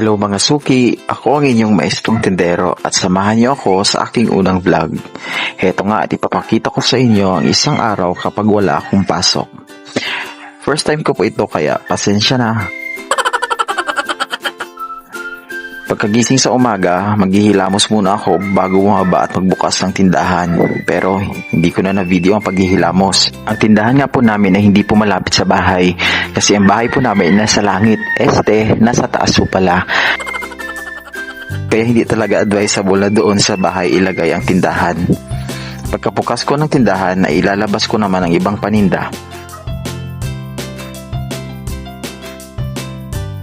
Hello mga suki, ako ang inyong maestrong tindero at samahan niyo ako sa aking unang vlog. Heto nga at ipapakita ko sa inyo ang isang araw kapag wala akong pasok. First time ko po ito kaya pasensya na. Pagkagising sa umaga, maghihilamos muna ako bago bumaba at magbukas ng tindahan. Pero hindi ko na na-video ang paghihilamos. Ang tindahan nga po namin ay hindi po malapit sa bahay. Kasi ang bahay po namin ay nasa langit. Nasa taas po pala. Kaya hindi talaga advisable na doon sa bahay ilagay ang tindahan. Pagkabukas ko ng tindahan ay ilalabas ko naman ang ibang paninda.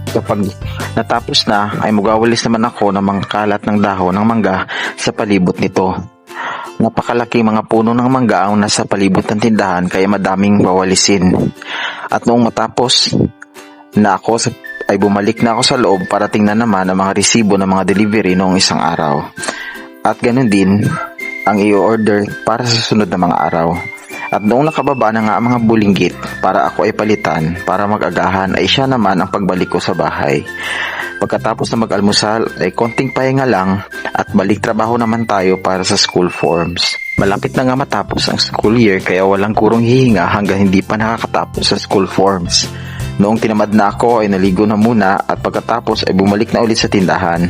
Kapag natapos na ay magawalis naman ako ng mga kalat ng dahon ng mangga sa palibot nito. Napakalaki mga puno ng mangga ang nasa palibot ng tindahan kaya madaming wawalisin. At noong matapos na ako ay bumalik na ako sa loob para tingnan naman ang mga resibo ng mga delivery noong isang araw. At ganun din ang i-order para sa susunod na mga araw. At noong nakababa na nga ang mga bulinggit para ako ay palitan para mag-agahan ay siya naman ang pagbalik ko sa bahay. Pagkatapos na mag-almusal ay konting pahinga lang at balik trabaho naman tayo para sa school forms. Malapit na nga matapos ang school year kaya walang kurong hihinga hanggang hindi pa nakakatapos sa school forms. Noong tinamad na ako ay naligo na muna at pagkatapos ay bumalik na ulit sa tindahan.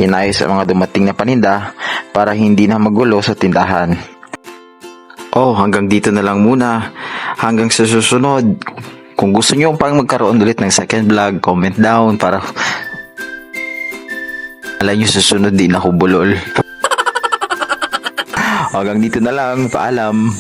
Inayos ang mga dumating na paninda para hindi na magulo sa tindahan. Hanggang dito na lang muna. Hanggang sa susunod. Kung gusto nyo pang magkaroon ulit ng second vlog, comment down para alam nyo susunod din ako bulol. Hanggang dito na lang. Paalam.